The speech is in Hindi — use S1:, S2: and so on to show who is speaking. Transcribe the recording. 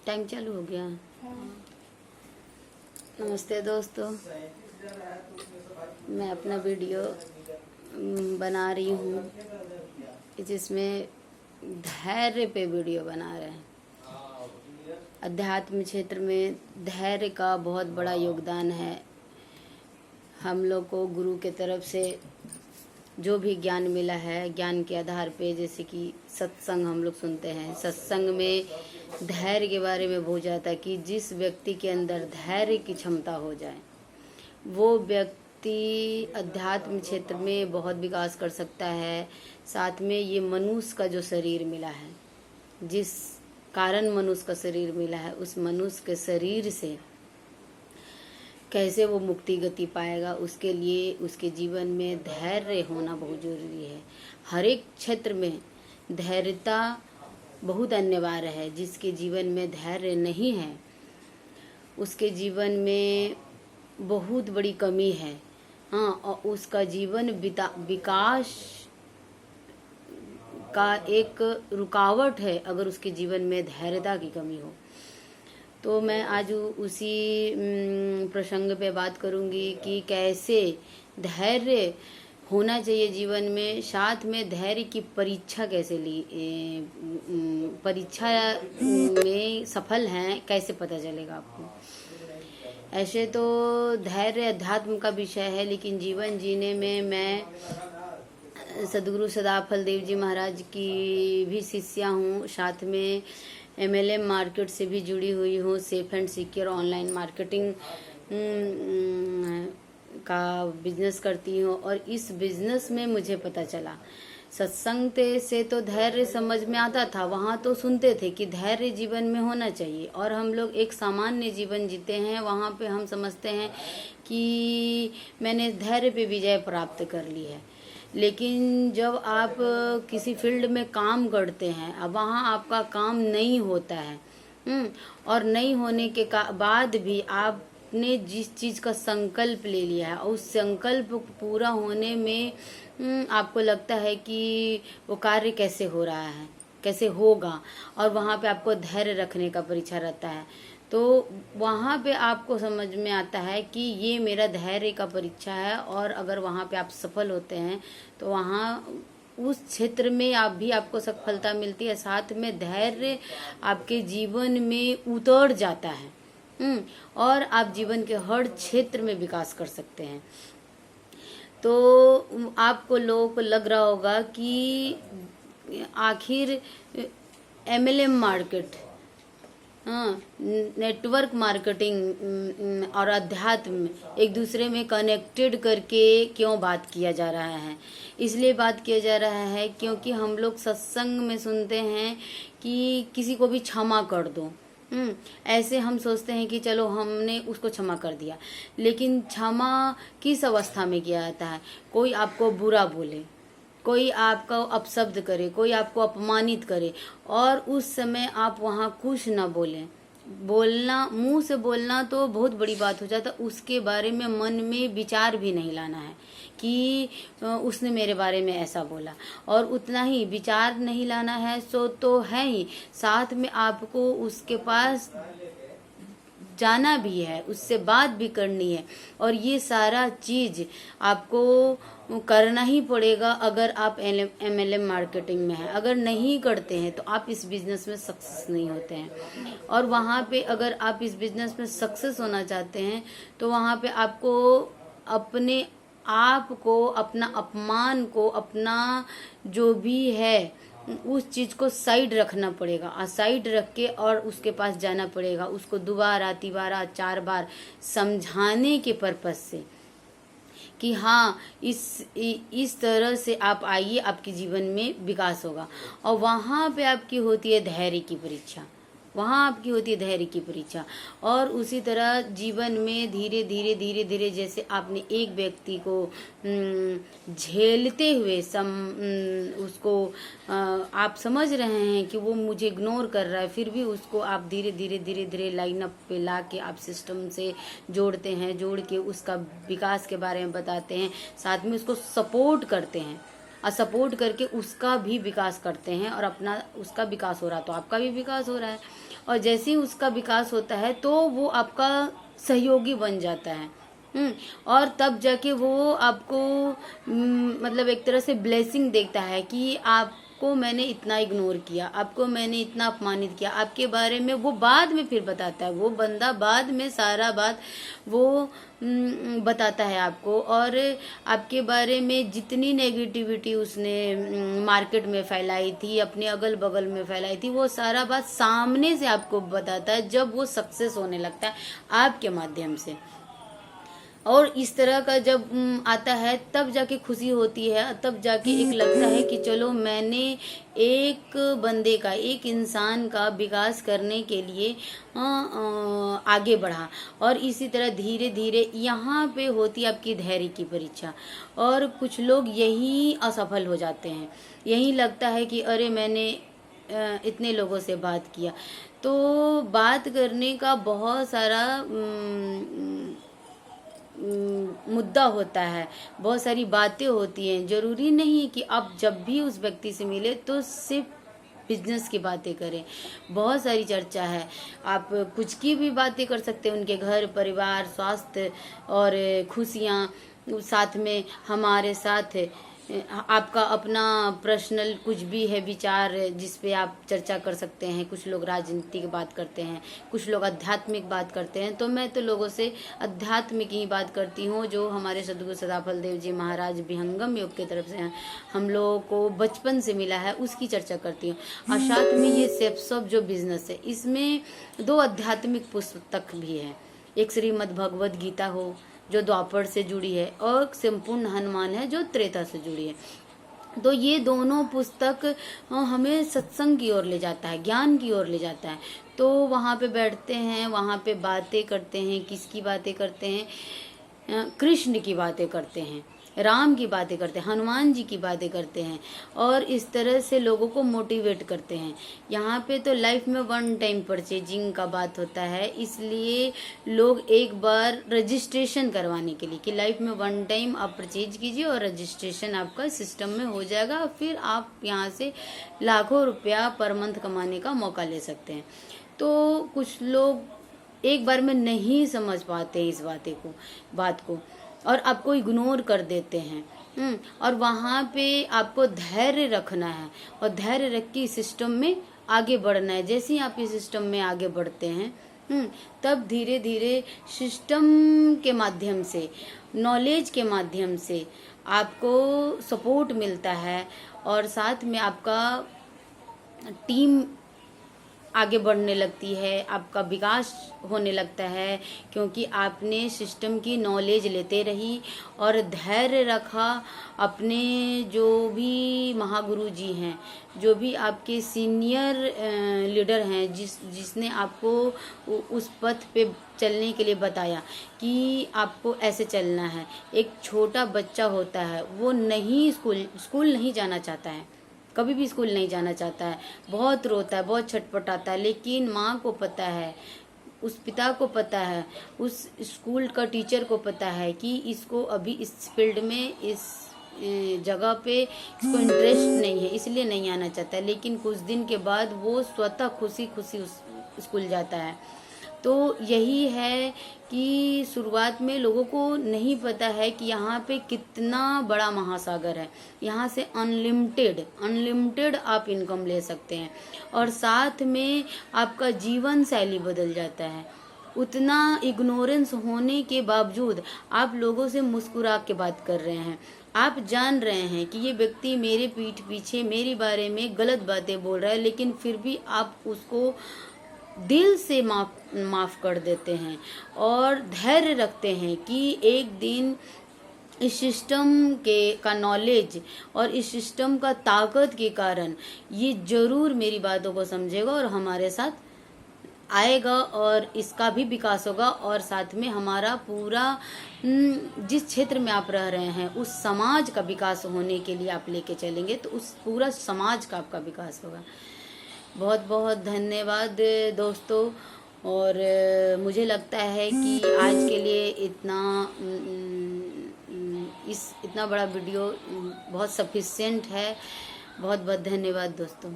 S1: टाइम चालू हो गया। नमस्ते दोस्तों, मैं अपना वीडियो बना रही हूँ जिसमें धैर्य पे वीडियो बना रहे हैं। अध्यात्म क्षेत्र में धैर्य का बहुत बड़ा योगदान है। हम लोग को गुरु के तरफ से जो भी ज्ञान मिला है, ज्ञान के आधार पे, जैसे कि सत्संग हम लोग सुनते हैं, सत्संग में धैर्य के बारे में बोला जाता है कि जिस व्यक्ति के अंदर धैर्य की क्षमता हो जाए वो व्यक्ति अध्यात्म क्षेत्र में बहुत विकास कर सकता है। साथ में ये मनुष्य का जो शरीर मिला है, जिस कारण मनुष्य का शरीर मिला है, उस मनुष्य के शरीर से कैसे वो मुक्ति गति पाएगा, उसके लिए उसके जीवन में धैर्य होना बहुत जरूरी है। हर एक क्षेत्र में धैर्यता बहुत अनिवार्य है। जिसके जीवन में धैर्य नहीं है उसके जीवन में बहुत बड़ी कमी है। हाँ, और उसका जीवन विकास का एक रुकावट है अगर उसके जीवन में धैर्यता की कमी हो। तो मैं आज उसी प्रसंग पे बात करूंगी कि कैसे धैर्य होना चाहिए जीवन में। साथ में धैर्य की परीक्षा कैसे परीक्षा में सफल हैं कैसे पता चलेगा आपको। ऐसे तो धैर्य अध्यात्म का विषय है, लेकिन जीवन जीने में मैं सदगुरु सदाफल देव जी महाराज की भी शिष्या हूँ। साथ में MLM मार्केट से भी जुड़ी हुई हूँ। Safe and secure online marketing का बिजनेस करती हूँ। और इस बिजनेस में मुझे पता चला, सत्संग से तो धैर्य समझ में आता था, वहाँ तो सुनते थे कि धैर्य जीवन में होना चाहिए, और हम लोग एक सामान्य जीवन जीते हैं। वहाँ पे हम समझते हैं कि मैंने धैर्य पे विजय प्राप्त कर ली है। लेकिन जब आप किसी फील्ड में काम करते हैं, अब वहाँ आपका काम नहीं होता है, और नहीं होने के बाद भी आपने जिस चीज़ का संकल्प ले लिया है, उस संकल्प पूरा होने में आपको लगता है कि वो कार्य कैसे हो रहा है, कैसे होगा, और वहाँ पे आपको धैर्य रखने का परीक्षा रहता है। तो वहाँ पे आपको समझ में आता है कि ये मेरा धैर्य का परीक्षा है, और अगर वहाँ पे आप सफल होते हैं तो वहाँ उस क्षेत्र में आपको सफलता मिलती है। साथ में धैर्य आपके जीवन में उतर जाता है, और आप जीवन के हर क्षेत्र में विकास कर सकते हैं। तो आपको लोगों को लग रहा होगा कि आखिर MLM मार्केट, हाँ, नेटवर्क मार्केटिंग और अध्यात्म एक दूसरे में कनेक्टेड करके क्यों बात किया जा रहा है। इसलिए बात किया जा रहा है क्योंकि हम लोग सत्संग में सुनते हैं कि किसी को भी क्षमा कर दो। ऐसे हम सोचते हैं कि चलो हमने उसको क्षमा कर दिया, लेकिन क्षमा किस अवस्था में किया जाता है? कोई आपको बुरा बोले, कोई आपको अपशब्द करे, कोई आपको अपमानित करे, और उस समय आप वहाँ कुछ ना बोलें। बोलना, मुंह से बोलना तो बहुत बड़ी बात हो जाता, उसके बारे में मन में विचार भी नहीं लाना है कि उसने मेरे बारे में ऐसा बोला, और उतना ही विचार नहीं लाना है। सो तो है ही, साथ में आपको उसके पास जाना भी है, उससे बात भी करनी है, और ये सारा चीज आपको करना ही पड़ेगा अगर आप MLM मार्केटिंग में हैं। अगर नहीं करते हैं तो आप इस बिजनेस में सक्सेस नहीं होते हैं। और वहाँ पे अगर आप इस बिजनेस में सक्सेस होना चाहते हैं तो वहाँ पे आपको अपने आप को, अपना अपमान को, अपना जो भी है उस चीज को साइड रखना पड़ेगा, और साइड रख के और उसके पास जाना पड़ेगा, उसको दोबारा, तिबारा, 4 बार समझाने के पर्पज से कि हाँ, इस तरह से आप आइए, आपके जीवन में विकास होगा। और वहाँ पे आपकी होती है धैर्य की परीक्षा, वहाँ आपकी होती है धैर्य की परीक्षा। और उसी तरह जीवन में धीरे धीरे धीरे धीरे जैसे आपने एक व्यक्ति को झेलते हुए उसको आप समझ रहे हैं कि वो मुझे इग्नोर कर रहा है, फिर भी उसको आप धीरे धीरे धीरे धीरे लाइन अप पे ला के आप सिस्टम से जोड़ते हैं, जोड़ के उसका विकास के बारे में बताते हैं, साथ में उसको सपोर्ट करते हैं। सपोर्ट करके उसका भी विकास करते हैं, और अपना उसका विकास हो रहा तो आपका भी विकास हो रहा है, और जैसे ही उसका विकास होता है तो वो आपका सहयोगी बन जाता है। और तब जाके वो आपको मतलब एक तरह से ब्लेसिंग देखता है कि आपको मैंने इतना इग्नोर किया, आपको मैंने इतना अपमानित किया, आपके बारे में वो बाद में फिर बताता है, वो बंदा बाद में सारा बात वो बताता है आपको, और आपके बारे में जितनी नेगेटिविटी उसने मार्केट में फैलाई थी, अपने अगल बगल में फैलाई थी, वो सारा बात सामने से आपको बताता है जब वो सक्सेस होने लगता है आपके माध्यम से। और इस तरह का जब आता है तब जाके खुशी होती है, तब जाके एक लगता है कि चलो मैंने एक बंदे का, एक इंसान का विकास करने के लिए आगे बढ़ा। और इसी तरह धीरे धीरे यहाँ पे होती है आपकी धैर्य की परीक्षा, और कुछ लोग यही असफल हो जाते हैं। यही लगता है कि अरे मैंने इतने लोगों से बात किया, तो बात करने का बहुत सारा मुद्दा होता है, बहुत सारी बातें होती हैं। जरूरी नहीं कि आप जब भी उस व्यक्ति से मिले तो सिर्फ बिजनेस की बातें करें, बहुत सारी चर्चा है, आप कुछ की भी बातें कर सकते हैं, उनके घर परिवार स्वास्थ्य और खुशियाँ, साथ में हमारे साथ आपका अपना पर्सनल कुछ भी है विचार जिस पे आप चर्चा कर सकते हैं। कुछ लोग राजनीति की बात करते हैं, कुछ लोग आध्यात्मिक बात करते हैं, तो मैं तो लोगों से आध्यात्मिक ही बात करती हूँ, जो हमारे सदगुरु सदाफल देव जी महाराज विहंगम योग की तरफ से हम लोगों को बचपन से मिला है, उसकी चर्चा करती हूँ। और साथ में ये सेप्सॉप जो बिजनेस है, इसमें 2 आध्यात्मिक पुस्तक भी है, एक श्रीमद् भगवद गीता हो जो द्वापर से जुड़ी है, और संपूर्ण हनुमान है जो त्रेता से जुड़ी है। तो ये दोनों पुस्तक हमें सत्संग की ओर ले जाता है, ज्ञान की ओर ले जाता है। तो वहाँ पे बैठते हैं, वहाँ पे बातें करते हैं। किसकी बातें करते हैं? कृष्ण की बातें करते हैं, राम की बातें करते हैं, हनुमान जी की बातें करते हैं, और इस तरह से लोगों को मोटिवेट करते हैं। यहाँ पे तो लाइफ में 1 टाइम परचेजिंग का बात होता है, इसलिए लोग एक बार रजिस्ट्रेशन करवाने के लिए कि लाइफ में 1 टाइम आप परचेज कीजिए और रजिस्ट्रेशन आपका सिस्टम में हो जाएगा, फिर आप यहाँ से लाखों रुपया पर मंथ कमाने का मौका ले सकते हैं। तो कुछ लोग एक बार में नहीं समझ पाते इस बात को और आपको इग्नोर कर देते हैं। और वहाँ पे आपको धैर्य रखना है, और धैर्य रख के सिस्टम में आगे बढ़ना है। जैसे ही आप इस सिस्टम में आगे बढ़ते हैं तब धीरे धीरे सिस्टम के माध्यम से, नॉलेज के माध्यम से आपको सपोर्ट मिलता है, और साथ में आपका टीम आगे बढ़ने लगती है, आपका विकास होने लगता है, क्योंकि आपने सिस्टम की नॉलेज लेते रही और धैर्य रखा। अपने जो भी महागुरु जी हैं, जो भी आपके सीनियर लीडर हैं, जिसने आपको उस पथ पे चलने के लिए बताया कि आपको ऐसे चलना है। एक छोटा बच्चा होता है, वो नहीं स्कूल नहीं जाना चाहता है, कभी भी स्कूल नहीं जाना चाहता है, बहुत रोता है, बहुत छटपटाता है, लेकिन माँ को पता है, उस पिता को पता है, उस स्कूल का टीचर को पता है कि इसको अभी इस फील्ड में, इस जगह पे इसको इंटरेस्ट नहीं है, इसलिए नहीं आना चाहता है। लेकिन कुछ दिन के बाद वो स्वतः खुशी खुशी स्कूल जाता है। तो यही है कि शुरुआत में लोगों को नहीं पता है कि यहाँ पे कितना बड़ा महासागर है, यहाँ से अनलिमिटेड आप इनकम ले सकते हैं, और साथ में आपका जीवन शैली बदल जाता है। उतना इग्नोरेंस होने के बावजूद आप लोगों से मुस्कुरा के बात कर रहे हैं, आप जान रहे हैं कि ये व्यक्ति मेरे पीठ पीछे मेरे बारे में गलत बातें बोल रहा है, लेकिन फिर भी आप उसको दिल से माफ कर देते हैं और धैर्य रखते हैं कि एक दिन इस सिस्टम का नॉलेज और इस सिस्टम का ताकत के कारण ये जरूर मेरी बातों को समझेगा और हमारे साथ आएगा, और इसका भी विकास होगा। और साथ में हमारा पूरा जिस क्षेत्र में आप रह रहे हैं उस समाज का विकास होने के लिए आप लेके चलेंगे, तो उस पूरा समाज का आपका विकास होगा। बहुत बहुत धन्यवाद दोस्तों। और मुझे लगता है कि आज के लिए इतना इस इतना बड़ा वीडियो बहुत सफिशिएंट है। बहुत बहुत धन्यवाद दोस्तों।